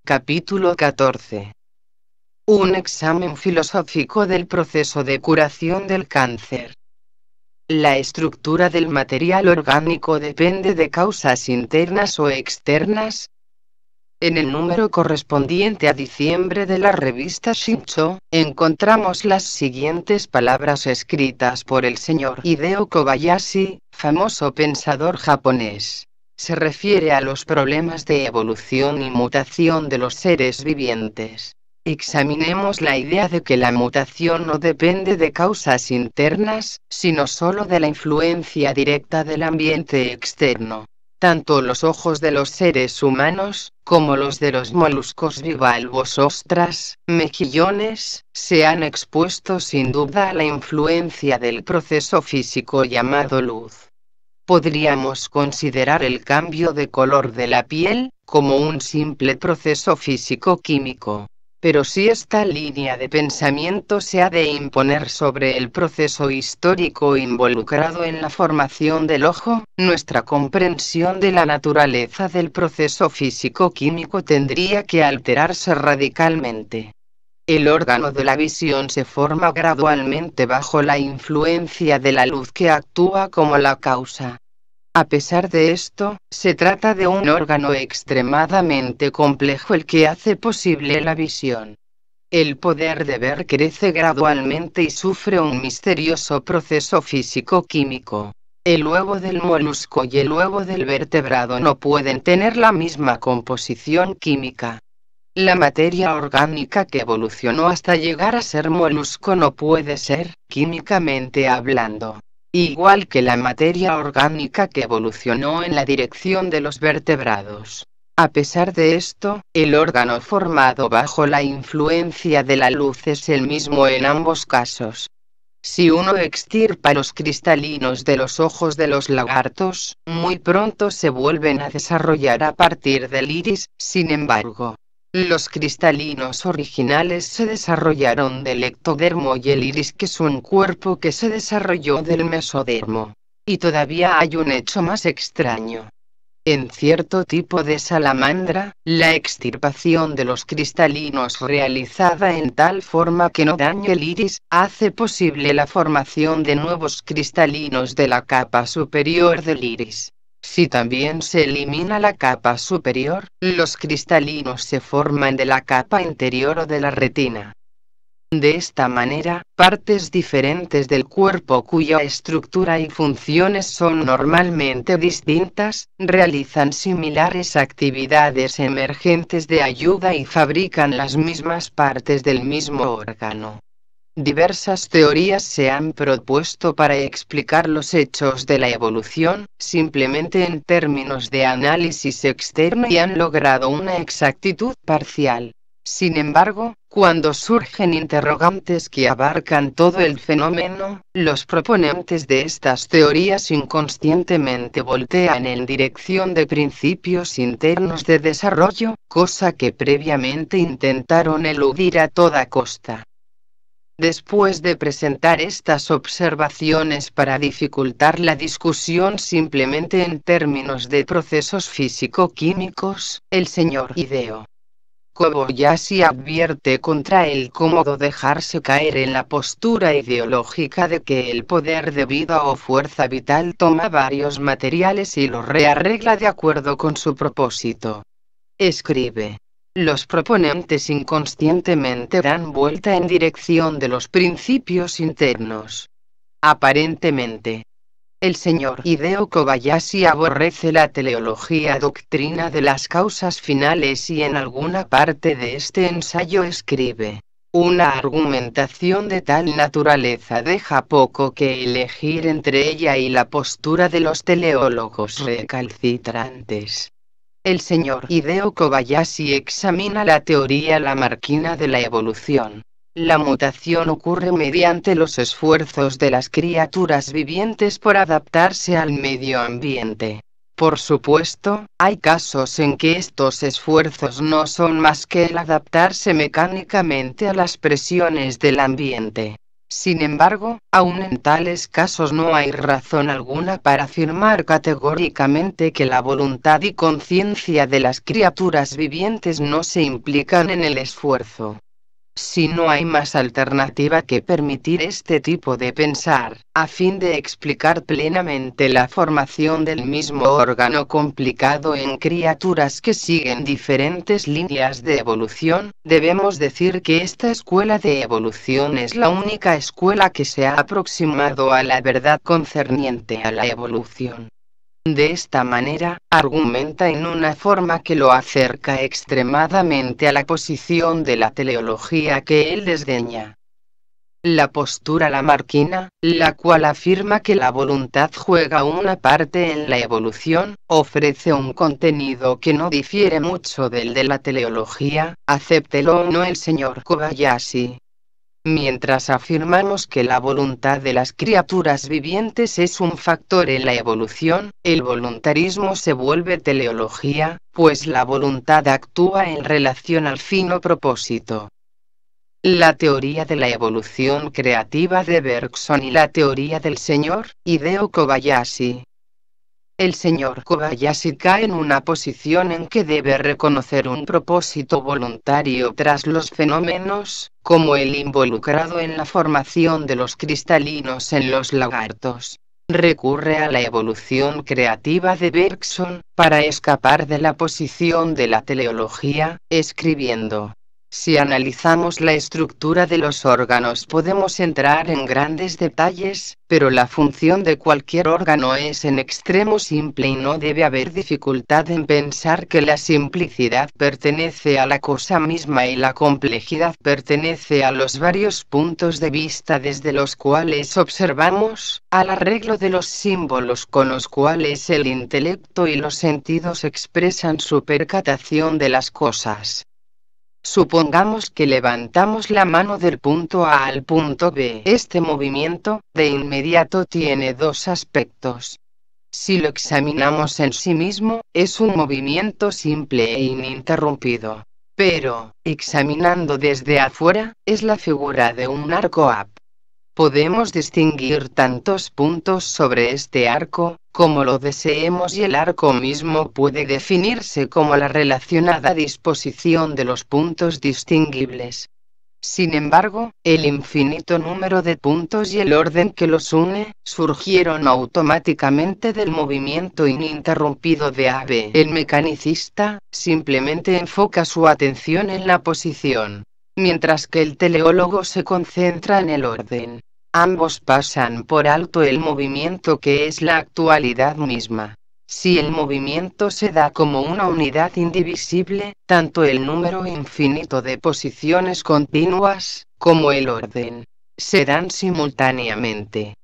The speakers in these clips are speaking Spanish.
Capítulo 14. Un examen filosófico del proceso de curación del cáncer. La estructura del material orgánico depende de causas internas o externas. En el número correspondiente a diciembre de la revista Shincho, encontramos las siguientes palabras escritas por el señor Hideo Kobayashi, famoso pensador japonés. Se refiere a los problemas de evolución y mutación de los seres vivientes. Examinemos la idea de que la mutación no depende de causas internas, sino solo de la influencia directa del ambiente externo. Tanto los ojos de los seres humanos, como los de los moluscos bivalvos, ostras, mejillones, se han expuesto sin duda a la influencia del proceso físico llamado luz. Podríamos considerar el cambio de color de la piel como un simple proceso físico-químico. Pero si esta línea de pensamiento se ha de imponer sobre el proceso histórico involucrado en la formación del ojo, nuestra comprensión de la naturaleza del proceso físico-químico tendría que alterarse radicalmente. El órgano de la visión se forma gradualmente bajo la influencia de la luz que actúa como la causa. A pesar de esto, se trata de un órgano extremadamente complejo el que hace posible la visión. El poder de ver crece gradualmente y sufre un misterioso proceso físico-químico. El huevo del molusco y el huevo del vertebrado no pueden tener la misma composición química. La materia orgánica que evolucionó hasta llegar a ser molusco no puede ser, químicamente hablando, igual que la materia orgánica que evolucionó en la dirección de los vertebrados. A pesar de esto, el órgano formado bajo la influencia de la luz es el mismo en ambos casos. Si uno extirpa los cristalinos de los ojos de los lagartos, muy pronto se vuelven a desarrollar a partir del iris. Sin embargo, los cristalinos originales se desarrollaron del ectodermo y el iris, que es un cuerpo que se desarrolló del mesodermo. Y todavía hay un hecho más extraño. En cierto tipo de salamandra, la extirpación de los cristalinos realizada en tal forma que no dañe el iris, hace posible la formación de nuevos cristalinos de la capa superior del iris. Si también se elimina la capa superior, los cristalinos se forman de la capa interior o de la retina. De esta manera, partes diferentes del cuerpo cuya estructura y funciones son normalmente distintas, realizan similares actividades emergentes de ayuda y fabrican las mismas partes del mismo órgano. Diversas teorías se han propuesto para explicar los hechos de la evolución, simplemente en términos de análisis externo, y han logrado una exactitud parcial. Sin embargo, cuando surgen interrogantes que abarcan todo el fenómeno, los proponentes de estas teorías inconscientemente voltean en dirección de principios internos de desarrollo, cosa que previamente intentaron eludir a toda costa. Después de presentar estas observaciones para dificultar la discusión simplemente en términos de procesos físico-químicos, el señor Hideo Kobayashi advierte contra el cómodo dejarse caer en la postura ideológica de que el poder de vida o fuerza vital toma varios materiales y los rearregla de acuerdo con su propósito. Escribe: los proponentes inconscientemente dan vuelta en dirección de los principios internos. Aparentemente, el señor Hideo Kobayashi aborrece la teleología, doctrina de las causas finales, y en alguna parte de este ensayo escribe: una argumentación de tal naturaleza deja poco que elegir entre ella y la postura de los teleólogos recalcitrantes. El señor Hideo Kobayashi examina la teoría lamarquina de la evolución. La mutación ocurre mediante los esfuerzos de las criaturas vivientes por adaptarse al medio ambiente. Por supuesto, hay casos en que estos esfuerzos no son más que el adaptarse mecánicamente a las presiones del ambiente. Sin embargo, aun en tales casos no hay razón alguna para afirmar categóricamente que la voluntad y conciencia de las criaturas vivientes no se implican en el esfuerzo. Si no hay más alternativa que permitir este tipo de pensar, a fin de explicar plenamente la formación del mismo órgano complicado en criaturas que siguen diferentes líneas de evolución, debemos decir que esta escuela de evolución es la única escuela que se ha aproximado a la verdad concerniente a la evolución. De esta manera, argumenta en una forma que lo acerca extremadamente a la posición de la teleología que él desdeña. La postura lamarquina, la cual afirma que la voluntad juega una parte en la evolución, ofrece un contenido que no difiere mucho del de la teleología, acéptelo o no el señor Kobayashi. Mientras afirmamos que la voluntad de las criaturas vivientes es un factor en la evolución, el voluntarismo se vuelve teleología, pues la voluntad actúa en relación al fin o propósito. La teoría de la evolución creativa de Bergson y la teoría del señor Hideo Kobayashi. El señor Kobayashi cae en una posición en que debe reconocer un propósito voluntario tras los fenómenos, como el involucrado en la formación de los cristalinos en los lagartos. Recurre a la evolución creativa de Bergson, para escapar de la posición de la teleología, escribiendo: si analizamos la estructura de los órganos podemos entrar en grandes detalles, pero la función de cualquier órgano es en extremo simple y no debe haber dificultad en pensar que la simplicidad pertenece a la cosa misma y la complejidad pertenece a los varios puntos de vista desde los cuales observamos, al arreglo de los símbolos con los cuales el intelecto y los sentidos expresan su percatación de las cosas. Supongamos que levantamos la mano del punto A al punto B. Este movimiento, de inmediato tiene dos aspectos. Si lo examinamos en sí mismo, es un movimiento simple e ininterrumpido. Pero, examinando desde afuera, es la figura de un arco up. Podemos distinguir tantos puntos sobre este arco, como lo deseemos, y el arco mismo puede definirse como la relacionada disposición de los puntos distinguibles. Sin embargo, el infinito número de puntos y el orden que los une, surgieron automáticamente del movimiento ininterrumpido de AB. El mecanicista, simplemente enfoca su atención en la posición, mientras que el teleólogo se concentra en el orden. Ambos pasan por alto el movimiento que es la actualidad misma. Si el movimiento se da como una unidad indivisible, tanto el número infinito de posiciones continuas, como el orden, se dan simultáneamente.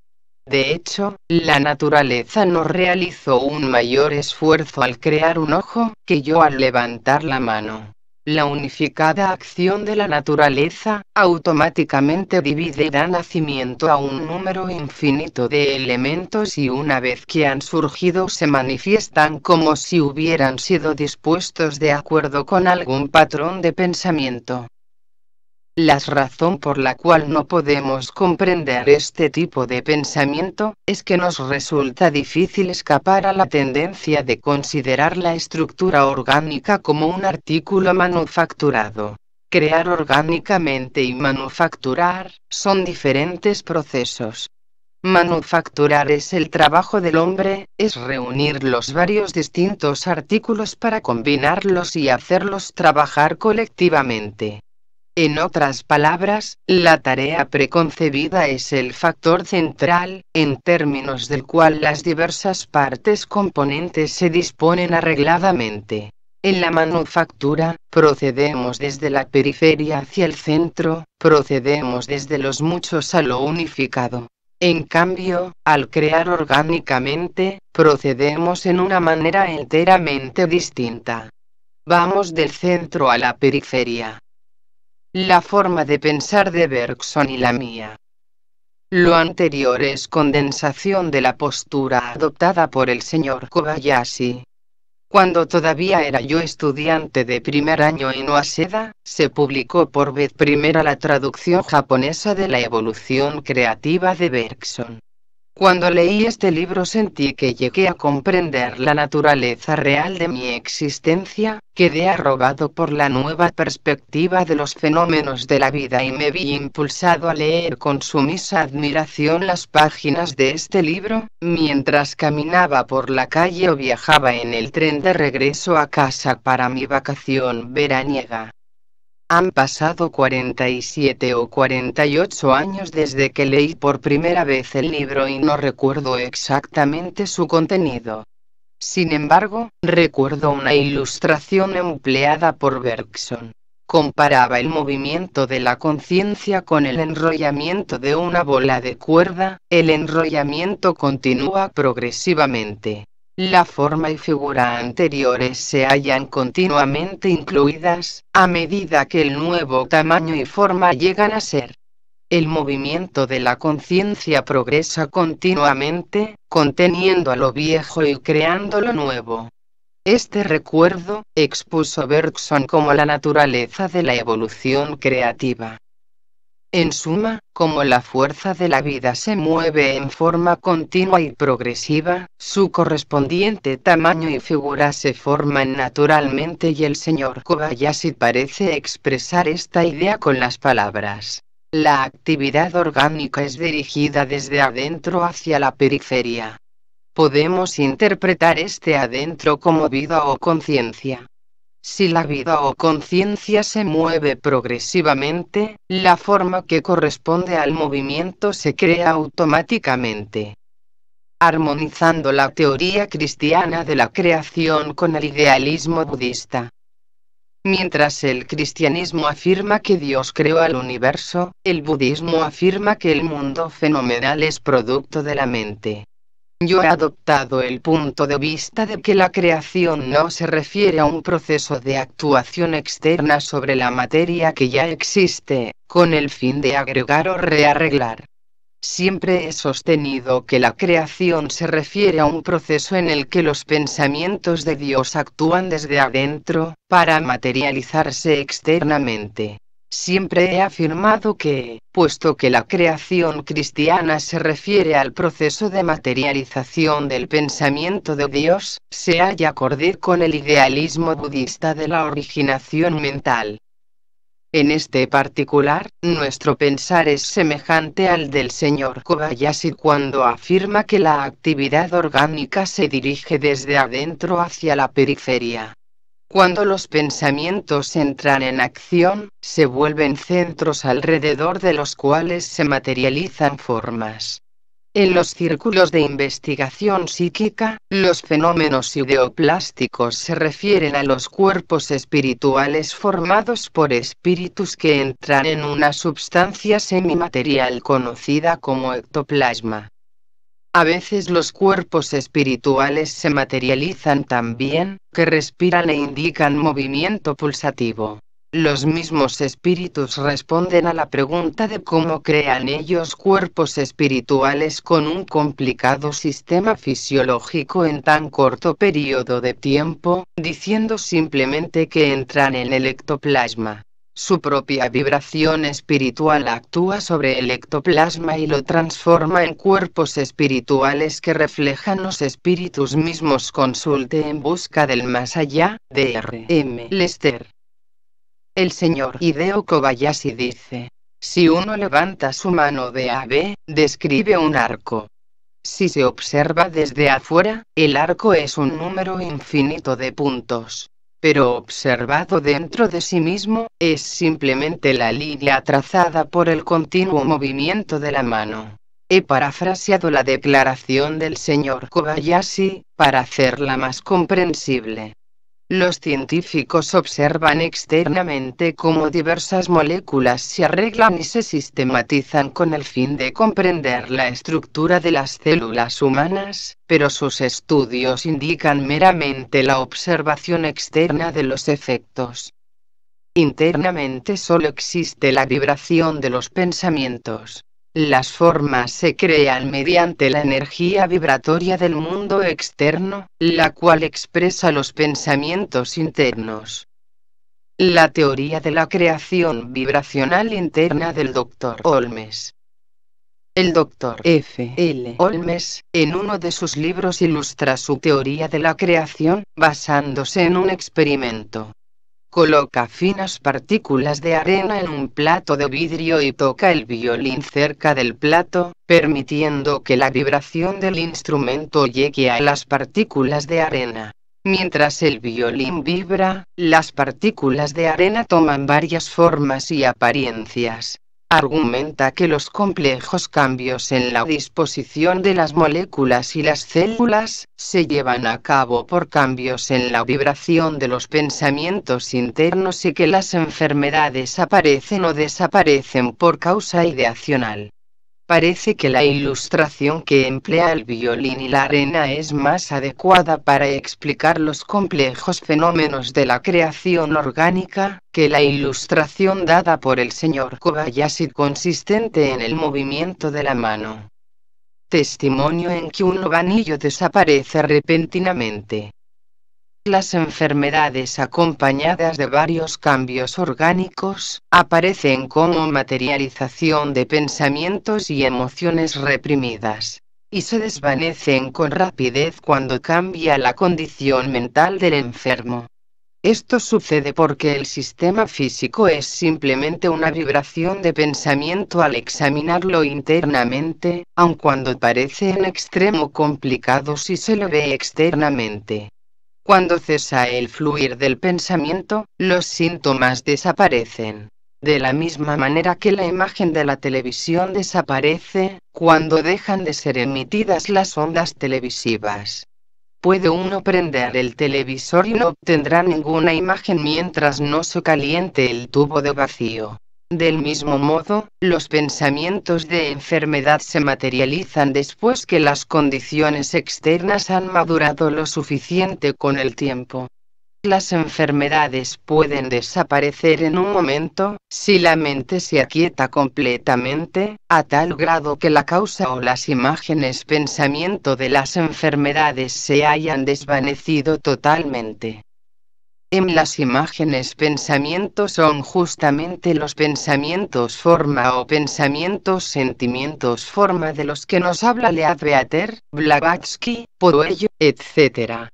De hecho, la naturaleza no realizó un mayor esfuerzo al crear un ojo, que yo al levantar la mano. La unificada acción de la naturaleza, automáticamente divide y da nacimiento a un número infinito de elementos y una vez que han surgido se manifiestan como si hubieran sido dispuestos de acuerdo con algún patrón de pensamiento. La razón por la cual no podemos comprender este tipo de pensamiento, es que nos resulta difícil escapar a la tendencia de considerar la estructura orgánica como un artículo manufacturado. Crear orgánicamente y manufacturar, son diferentes procesos. Manufacturar es el trabajo del hombre, es reunir los varios distintos artículos para combinarlos y hacerlos trabajar colectivamente. En otras palabras, la tarea preconcebida es el factor central, en términos del cual las diversas partes componentes se disponen arregladamente. En la manufactura, procedemos desde la periferia hacia el centro, procedemos desde los muchos a lo unificado. En cambio, al crear orgánicamente, procedemos en una manera enteramente distinta. Vamos del centro a la periferia. La forma de pensar de Bergson y la mía. Lo anterior es condensación de la postura adoptada por el señor Kobayashi. Cuando todavía era yo estudiante de primer año en Waseda, se publicó por vez primera la traducción japonesa de La evolución creativa de Bergson. Cuando leí este libro sentí que llegué a comprender la naturaleza real de mi existencia, quedé arrobado por la nueva perspectiva de los fenómenos de la vida y me vi impulsado a leer con sumisa admiración las páginas de este libro, mientras caminaba por la calle o viajaba en el tren de regreso a casa para mi vacación veraniega. Han pasado 47 o 48 años desde que leí por primera vez el libro y no recuerdo exactamente su contenido. Sin embargo, recuerdo una ilustración empleada por Bergson. Comparaba el movimiento de la conciencia con el enrollamiento de una bola de cuerda. El enrollamiento continúa progresivamente. La forma y figura anteriores se hallan continuamente incluidas, a medida que el nuevo tamaño y forma llegan a ser. El movimiento de la conciencia progresa continuamente, conteniendo a lo viejo y creando lo nuevo. Este recuerdo, expuso Bergson como la naturaleza de la evolución creativa. En suma, como la fuerza de la vida se mueve en forma continua y progresiva, su correspondiente tamaño y figura se forman naturalmente y el señor Kobayashi parece expresar esta idea con las palabras: la actividad orgánica es dirigida desde adentro hacia la periferia. Podemos interpretar este adentro como vida o conciencia. Si la vida o conciencia se mueve progresivamente, la forma que corresponde al movimiento se crea automáticamente. Armonizando la teoría cristiana de la creación con el idealismo budista. Mientras el cristianismo afirma que Dios creó al universo, el budismo afirma que el mundo fenomenal es producto de la mente. Yo he adoptado el punto de vista de que la creación no se refiere a un proceso de actuación externa sobre la materia que ya existe, con el fin de agregar o rearreglar. Siempre he sostenido que la creación se refiere a un proceso en el que los pensamientos de Dios actúan desde adentro, para materializarse externamente. Siempre he afirmado que, puesto que la creación cristiana se refiere al proceso de materialización del pensamiento de Dios, se halla acorde con el idealismo budista de la originación mental. En este particular, nuestro pensar es semejante al del señor Kobayashi cuando afirma que la actividad orgánica se dirige desde adentro hacia la periferia. Cuando los pensamientos entran en acción, se vuelven centros alrededor de los cuales se materializan formas. En los círculos de investigación psíquica, los fenómenos ideoplásticos se refieren a los cuerpos espirituales formados por espíritus que entran en una substancia semimaterial conocida como ectoplasma. A veces los cuerpos espirituales se materializan tan bien, que respiran e indican movimiento pulsativo. Los mismos espíritus responden a la pregunta de cómo crean ellos cuerpos espirituales con un complicado sistema fisiológico en tan corto periodo de tiempo, diciendo simplemente que entran en el ectoplasma. Su propia vibración espiritual actúa sobre el ectoplasma y lo transforma en cuerpos espirituales que reflejan los espíritus mismos. Consulte En busca del más allá, de R. M. Lester. El señor Hideo Kobayashi dice: si uno levanta su mano de A a B, describe un arco. Si se observa desde afuera, el arco es un número infinito de puntos. Pero observado dentro de sí mismo, es simplemente la línea trazada por el continuo movimiento de la mano. He parafraseado la declaración del señor Kobayashi, para hacerla más comprensible. Los científicos observan externamente cómo diversas moléculas se arreglan y se sistematizan con el fin de comprender la estructura de las células humanas, pero sus estudios indican meramente la observación externa de los efectos. Internamente solo existe la vibración de los pensamientos. Las formas se crean mediante la energía vibratoria del mundo externo, la cual expresa los pensamientos internos. La teoría de la creación vibracional interna del Dr. Holmes. El Dr. F. L. Holmes, en uno de sus libros ilustra su teoría de la creación, basándose en un experimento. Coloca finas partículas de arena en un plato de vidrio y toca el violín cerca del plato, permitiendo que la vibración del instrumento llegue a las partículas de arena. Mientras el violín vibra, las partículas de arena toman varias formas y apariencias. Argumenta que los complejos cambios en la disposición de las moléculas y las células se llevan a cabo por cambios en la vibración de los pensamientos internos y que las enfermedades aparecen o desaparecen por causa ideacional. Parece que la ilustración que emplea el violín y la arena es más adecuada para explicar los complejos fenómenos de la creación orgánica, que la ilustración dada por el señor Kobayashi consistente en el movimiento de la mano. Testimonio en que un ovanillo desaparece repentinamente. Las enfermedades acompañadas de varios cambios orgánicos, aparecen como materialización de pensamientos y emociones reprimidas, y se desvanecen con rapidez cuando cambia la condición mental del enfermo. Esto sucede porque el sistema físico es simplemente una vibración de pensamiento al examinarlo internamente, aun cuando parece en extremo complicado si se lo ve externamente. Cuando cesa el fluir del pensamiento, los síntomas desaparecen. De la misma manera que la imagen de la televisión desaparece, cuando dejan de ser emitidas las ondas televisivas. Puede uno prender el televisor y no obtendrá ninguna imagen mientras no se caliente el tubo de vacío. Del mismo modo, los pensamientos de enfermedad se materializan después que las condiciones externas han madurado lo suficiente con el tiempo. Las enfermedades pueden desaparecer en un momento, si la mente se aquieta completamente, a tal grado que la causa o las imágenes pensamiento de las enfermedades se hayan desvanecido totalmente. En las imágenes pensamientos son justamente los pensamientos forma o pensamientos sentimientos forma de los que nos habla Leadbeater, Blavatsky, Poruello, etc.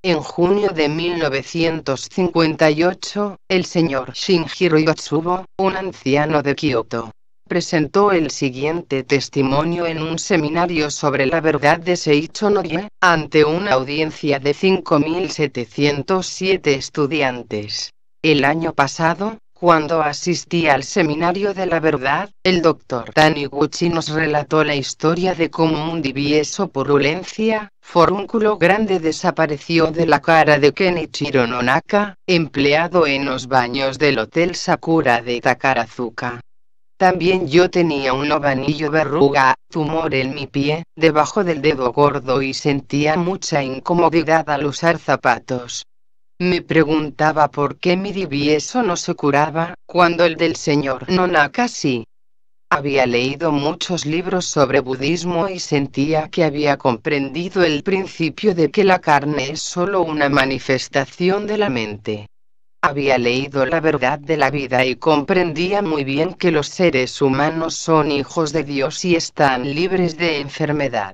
En junio de 1958, el señor Shinjiro Yatsubo, un anciano de Kioto, presentó el siguiente testimonio en un seminario sobre la verdad de Seicho no Ie, ante una audiencia de 5.707 estudiantes. El año pasado, cuando asistí al seminario de la verdad, el Dr. Taniguchi nos relató la historia de cómo un divieso purulencia, forúnculo grande desapareció de la cara de Kenichiro Nonaka, empleado en los baños del Hotel Sakura de Takarazuka. También yo tenía un ovanillo verruga, tumor en mi pie, debajo del dedo gordo y sentía mucha incomodidad al usar zapatos. Me preguntaba por qué mi divieso no se curaba, cuando el del señor Nonaka sí. Había leído muchos libros sobre budismo y sentía que había comprendido el principio de que la carne es solo una manifestación de la mente. Había leído la verdad de la vida y comprendía muy bien que los seres humanos son hijos de Dios y están libres de enfermedad.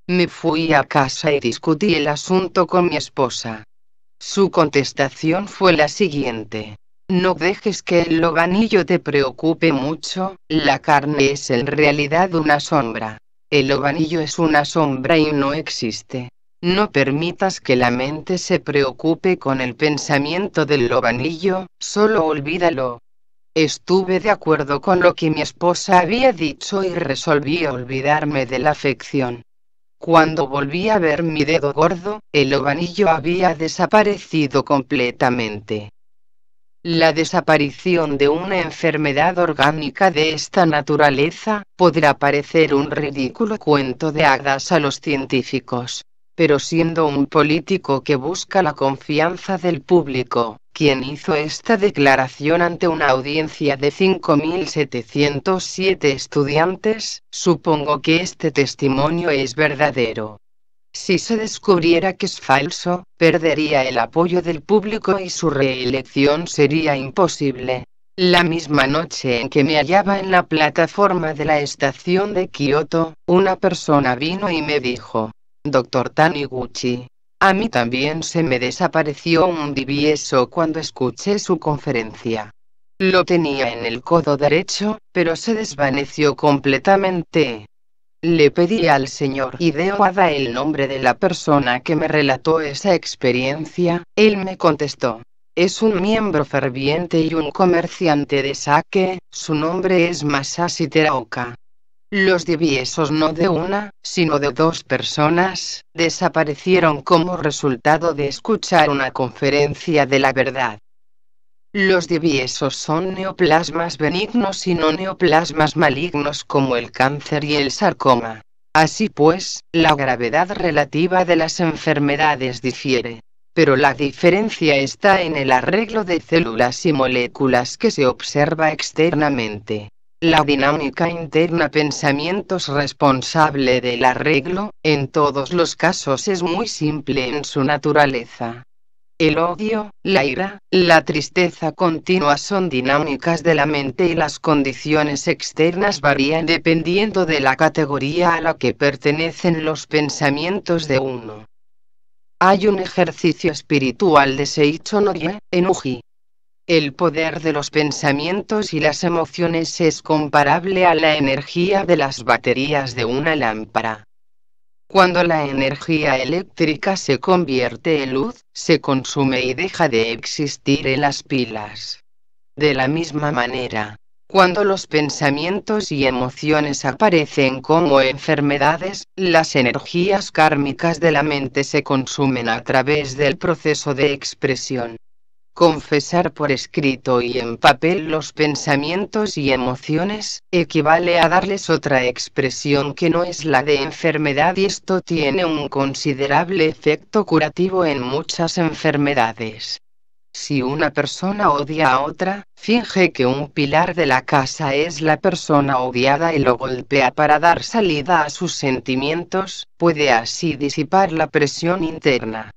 Me fui a casa y discutí el asunto con mi esposa. Su contestación fue la siguiente: no dejes que el ovanillo te preocupe mucho, la carne es en realidad una sombra. El ovanillo es una sombra y no existe. No permitas que la mente se preocupe con el pensamiento del ovanillo, solo olvídalo. Estuve de acuerdo con lo que mi esposa había dicho y resolví olvidarme de la afección. Cuando volví a ver mi dedo gordo, el ovanillo había desaparecido completamente. La desaparición de una enfermedad orgánica de esta naturaleza podrá parecer un ridículo cuento de hadas a los científicos. pero siendo un político que busca la confianza del público, quien hizo esta declaración ante una audiencia de 5.707 estudiantes, supongo que este testimonio es verdadero. Si se descubriera que es falso, perdería el apoyo del público y su reelección sería imposible. La misma noche en que me hallaba en la plataforma de la estación de Kioto, una persona vino y me dijo: Dr. Taniguchi, a mí también se me desapareció un DBS cuando escuché su conferencia. Lo tenía en el codo derecho, pero se desvaneció completamente. Le pedí al señor Hideo Wada el nombre de la persona que me relató esa experiencia. Él me contestó: es un miembro ferviente y un comerciante de sake, su nombre es Masashi Teraoka. Los diviesos no de una, sino de dos personas, desaparecieron como resultado de escuchar una conferencia de la verdad. Los diviesos son neoplasmas benignos y no neoplasmas malignos como el cáncer y el sarcoma. Así pues, la gravedad relativa de las enfermedades difiere. Pero la diferencia está en el arreglo de células y moléculas que se observa externamente. La dinámica interna pensamientos responsable del arreglo, en todos los casos es muy simple en su naturaleza. El odio, la ira, la tristeza continua son dinámicas de la mente y las condiciones externas varían dependiendo de la categoría a la que pertenecen los pensamientos de uno. Hay un ejercicio espiritual de Seicho no Rie, en Uji. El poder de los pensamientos y las emociones es comparable a la energía de las baterías de una lámpara. Cuando la energía eléctrica se convierte en luz, se consume y deja de existir en las pilas. De la misma manera, cuando los pensamientos y emociones aparecen como enfermedades, las energías kármicas de la mente se consumen a través del proceso de expresión. Confesar por escrito y en papel los pensamientos y emociones, equivale a darles otra expresión que no es la de enfermedad y esto tiene un considerable efecto curativo en muchas enfermedades. Si una persona odia a otra, finge que un pilar de la casa es la persona odiada y lo golpea para dar salida a sus sentimientos, puede así disipar la presión interna.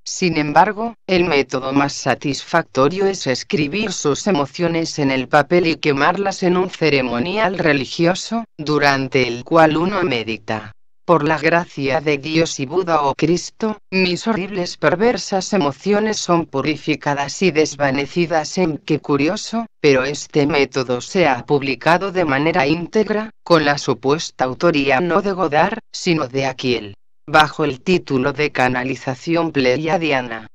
Sin embargo, el método más satisfactorio es escribir sus emociones en el papel y quemarlas en un ceremonial religioso, durante el cual uno medita. Por la gracia de Dios y Buda o Cristo, mis horribles perversas emociones son purificadas y desvanecidas. Qué curioso, pero este método se ha publicado de manera íntegra, con la supuesta autoría no de Godard, sino de Akiel, bajo el título de Canalización Pleiadiana.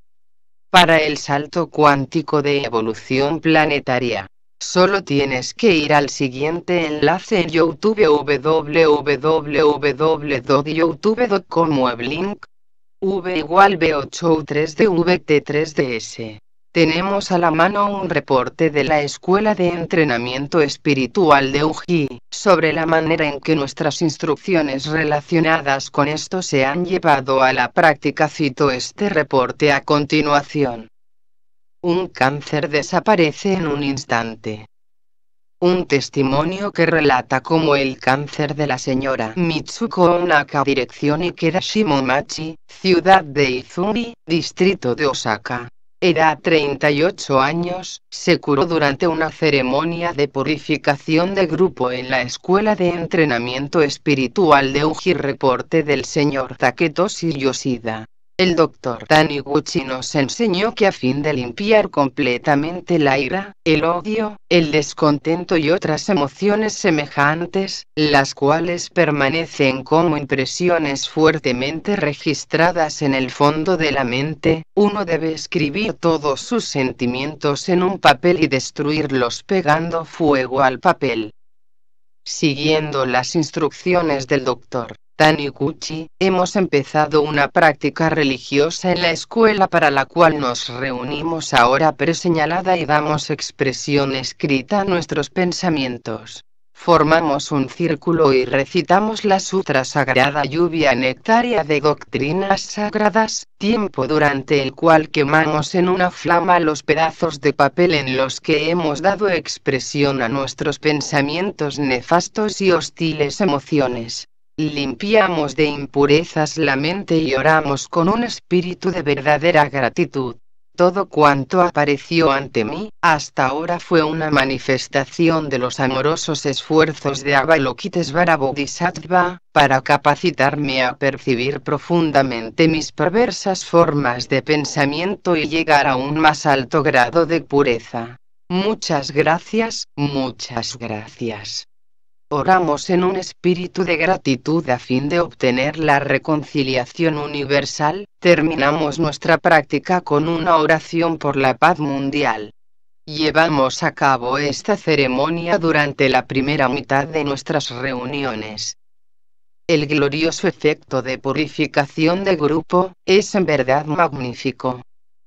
Para el salto cuántico de evolución planetaria, solo tienes que ir al siguiente enlace en YouTube: www.youtube.com/link v=b8u3dvt3ds. Tenemos a la mano un reporte de la Escuela de Entrenamiento Espiritual de Uji, sobre la manera en que nuestras instrucciones relacionadas con esto se han llevado a la práctica. Cito este reporte a continuación. Un cáncer desaparece en un instante. Un testimonio que relata cómo el cáncer de la señora Mitsuko Onaka, dirección Ikeda Shimomachi, ciudad de Izumi, distrito de Osaka, edad 38 años, se curó durante una ceremonia de purificación de grupo en la Escuela de Entrenamiento Espiritual de Uji. Reporte del señor Taketoshi Yoshida. El Dr. Taniguchi nos enseñó que a fin de limpiar completamente la ira, el odio, el descontento y otras emociones semejantes, las cuales permanecen como impresiones fuertemente registradas en el fondo de la mente, uno debe escribir todos sus sentimientos en un papel y destruirlos pegando fuego al papel. Siguiendo las instrucciones del Dr. Taniguchi, hemos empezado una práctica religiosa en la escuela para la cual nos reunimos ahora preseñalada y damos expresión escrita a nuestros pensamientos. Formamos un círculo y recitamos la sutra sagrada lluvia nectaria de doctrinas sagradas, tiempo durante el cual quemamos en una flama los pedazos de papel en los que hemos dado expresión a nuestros pensamientos nefastos y hostiles emociones. Limpiamos de impurezas la mente y oramos con un espíritu de verdadera gratitud. Todo cuanto apareció ante mí, hasta ahora fue una manifestación de los amorosos esfuerzos de Avalokitesvara Bodhisattva, para capacitarme a percibir profundamente mis perversas formas de pensamiento y llegar a un más alto grado de pureza. Muchas gracias, muchas gracias. Oramos en un espíritu de gratitud a fin de obtener la reconciliación universal. Terminamos nuestra práctica con una oración por la paz mundial. Llevamos a cabo esta ceremonia durante la primera mitad de nuestras reuniones. El glorioso efecto de purificación de grupo es en verdad magnífico.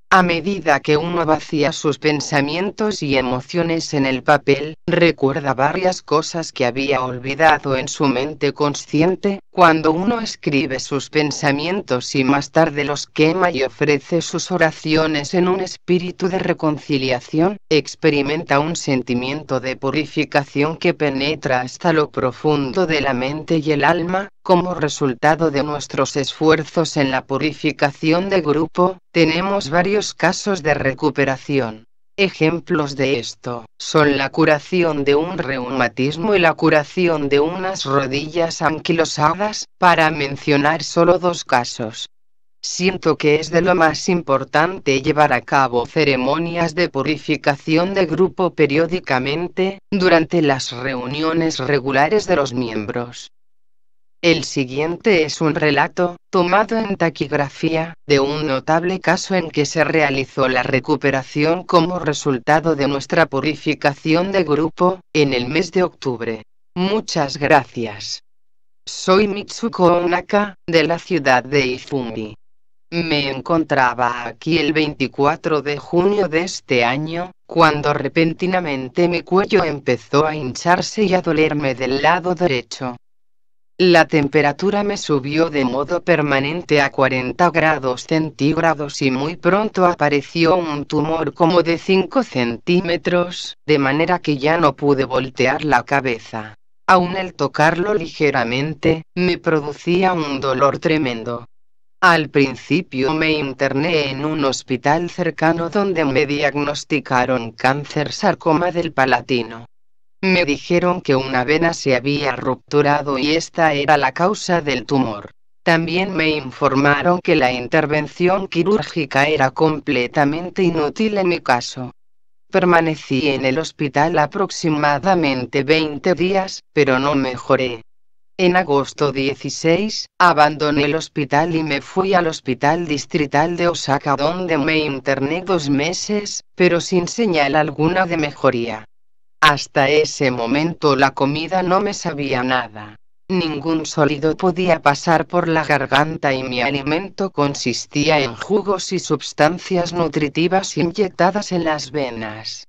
A medida que uno vacía sus pensamientos y emociones en el papel, recuerda varias cosas que había olvidado en su mente consciente. Cuando uno escribe sus pensamientos y más tarde los quema y ofrece sus oraciones en un espíritu de reconciliación, experimenta un sentimiento de purificación que penetra hasta lo profundo de la mente y el alma. Como resultado de nuestros esfuerzos en la purificación de grupo, tenemos varios casos de recuperación. Ejemplos de esto son la curación de un reumatismo y la curación de unas rodillas anquilosadas, para mencionar solo dos casos. Siento que es de lo más importante llevar a cabo ceremonias de purificación de grupo periódicamente, durante las reuniones regulares de los miembros. El siguiente es un relato, tomado en taquigrafía, de un notable caso en que se realizó la recuperación como resultado de nuestra purificación de grupo, en el mes de octubre. Muchas gracias. Soy Mitsuko Onaka, de la ciudad de Izumi. Me encontraba aquí el 24 de junio de este año, cuando repentinamente mi cuello empezó a hincharse y a dolerme del lado derecho. La temperatura me subió de modo permanente a 40 grados centígrados y muy pronto apareció un tumor como de 5 centímetros, de manera que ya no pude voltear la cabeza. Aún el tocarlo ligeramente, me producía un dolor tremendo. Al principio me interné en un hospital cercano donde me diagnosticaron cáncer sarcoma del palatino. Me dijeron que una vena se había rupturado y esta era la causa del tumor. También me informaron que la intervención quirúrgica era completamente inútil en mi caso. Permanecí en el hospital aproximadamente 20 días, pero no mejoré. En agosto 16, abandoné el hospital y me fui al hospital distrital de Osaka, donde me interné 2 meses, pero sin señal alguna de mejoría. Hasta ese momento la comida no me sabía nada. Ningún sólido podía pasar por la garganta y mi alimento consistía en jugos y sustancias nutritivas inyectadas en las venas.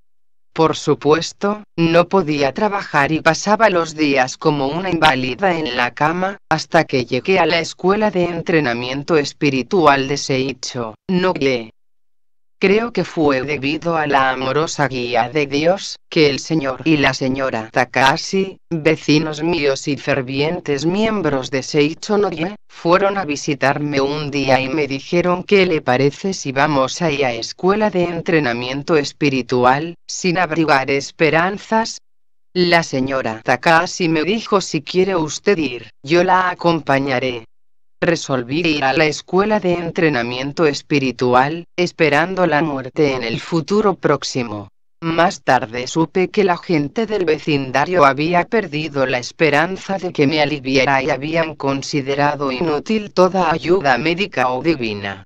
Por supuesto, no podía trabajar y pasaba los días como una inválida en la cama, hasta que llegué a la escuela de entrenamiento espiritual de Seicho no-Gie. Creo que fue debido a la amorosa guía de Dios, que el señor y la señora Takahashi, vecinos míos y fervientes miembros de Seicho no-Gie, fueron a visitarme un día y me dijeron: ¿qué le parece si vamos ahí a escuela de entrenamiento espiritual, sin abrigar esperanzas? La señora Takahashi me dijo: si quiere usted ir, yo la acompañaré. Resolví ir a la escuela de entrenamiento espiritual, esperando la muerte en el futuro próximo. Más tarde supe que la gente del vecindario había perdido la esperanza de que me aliviara y habían considerado inútil toda ayuda médica o divina.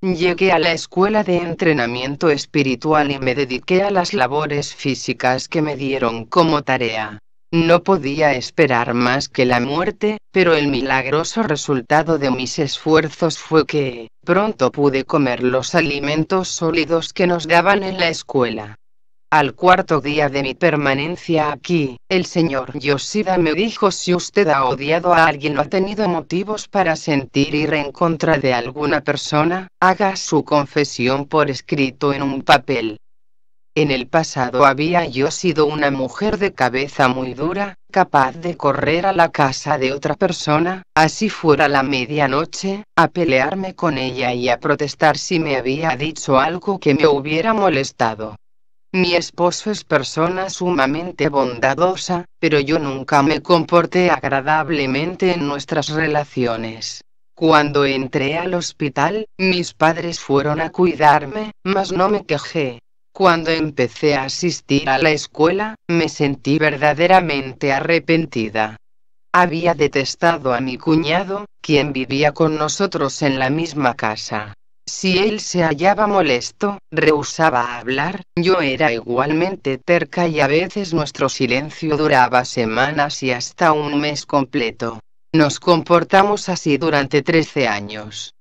Llegué a la escuela de entrenamiento espiritual y me dediqué a las labores físicas que me dieron como tarea. No podía esperar más que la muerte, pero el milagroso resultado de mis esfuerzos fue que, pronto pude comer los alimentos sólidos que nos daban en la escuela. Al cuarto día de mi permanencia aquí, el señor Yoshida me dijo: si usted ha odiado a alguien o ha tenido motivos para sentir ira en contra de alguna persona, haga su confesión por escrito en un papel. En el pasado había yo sido una mujer de cabeza muy dura, capaz de correr a la casa de otra persona, así fuera la medianoche, a pelearme con ella y a protestar si me había dicho algo que me hubiera molestado. Mi esposo es persona sumamente bondadosa, pero yo nunca me comporté agradablemente en nuestras relaciones. Cuando entré al hospital, mis padres fueron a cuidarme, mas no me quejé. Cuando empecé a asistir a la escuela, me sentí verdaderamente arrepentida. Había detestado a mi cuñado, quien vivía con nosotros en la misma casa. Si él se hallaba molesto, rehusaba hablar, yo era igualmente terca y a veces nuestro silencio duraba semanas y hasta un mes completo. Nos comportamos así durante 13 años.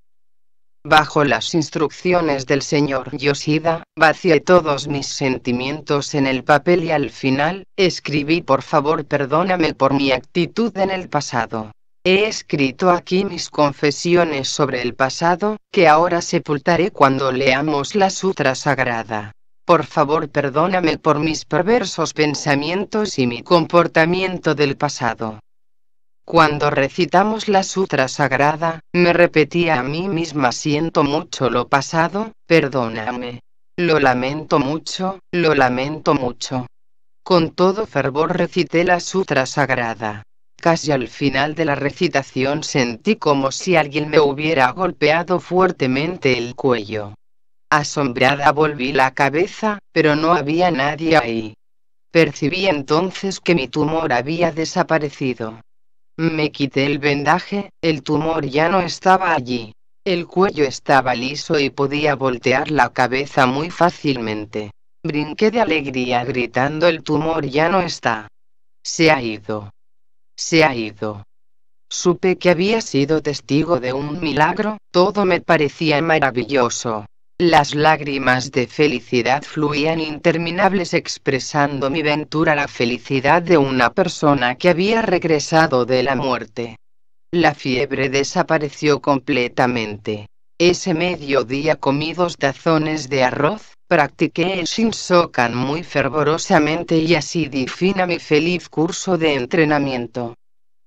Bajo las instrucciones del señor Yoshida, vacié todos mis sentimientos en el papel y al final, escribí: por favor perdóname por mi actitud en el pasado. He escrito aquí mis confesiones sobre el pasado, que ahora sepultaré cuando leamos la sutra sagrada. Por favor perdóname por mis perversos pensamientos y mi comportamiento del pasado. Cuando recitamos la sutra sagrada, me repetía a mí misma: siento mucho lo pasado, perdóname. Lo lamento mucho, lo lamento mucho. Con todo fervor recité la sutra sagrada. Casi al final de la recitación sentí como si alguien me hubiera golpeado fuertemente el cuello. Asombrada volví la cabeza, pero no había nadie ahí. Percibí entonces que mi tumor había desaparecido. Me quité el vendaje, el tumor ya no estaba allí. El cuello estaba liso y podía voltear la cabeza muy fácilmente. Brinqué de alegría gritando: el tumor ya no está. Se ha ido. Se ha ido. Supe que había sido testigo de un milagro, todo me parecía maravilloso. Las lágrimas de felicidad fluían interminables expresando mi ventura, la felicidad de una persona que había regresado de la muerte. La fiebre desapareció completamente. Ese mediodía comí 2 tazones de arroz, practiqué el Shinsokan muy fervorosamente y así di fin a mi feliz curso de entrenamiento.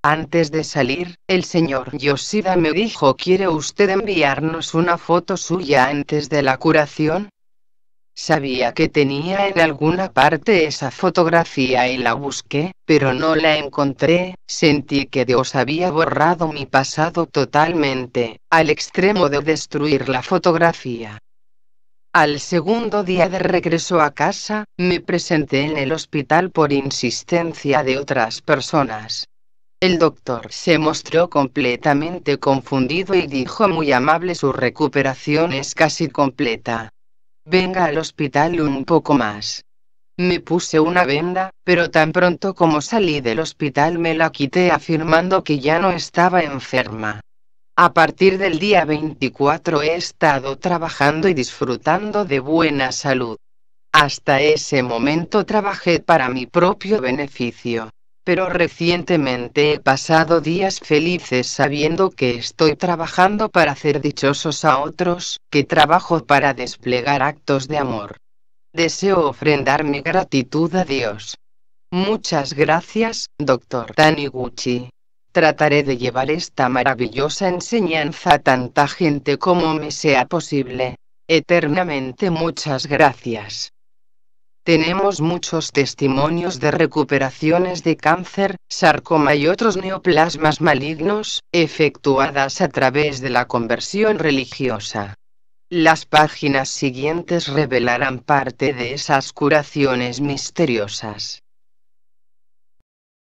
Antes de salir, el señor Yoshida me dijo: ¿quiere usted enviarnos una foto suya antes de la curación? Sabía que tenía en alguna parte esa fotografía y la busqué, pero no la encontré. Sentí que Dios había borrado mi pasado totalmente, al extremo de destruir la fotografía. Al segundo día de regreso a casa, me presenté en el hospital por insistencia de otras personas. El doctor se mostró completamente confundido y dijo muy amable: su recuperación es casi completa. Venga al hospital un poco más. Me puse una venda, pero tan pronto como salí del hospital me la quité afirmando que ya no estaba enferma. A partir del día 24 he estado trabajando y disfrutando de buena salud. Hasta ese momento trabajé para mi propio beneficio. Pero recientemente he pasado días felices sabiendo que estoy trabajando para hacer dichosos a otros, que trabajo para desplegar actos de amor. Deseo ofrendar mi gratitud a Dios. Muchas gracias, Dr. Taniguchi. Trataré de llevar esta maravillosa enseñanza a tanta gente como me sea posible. Eternamente muchas gracias. Tenemos muchos testimonios de recuperaciones de cáncer, sarcoma y otros neoplasmas malignos, efectuadas a través de la conversión religiosa. Las páginas siguientes revelarán parte de esas curaciones misteriosas.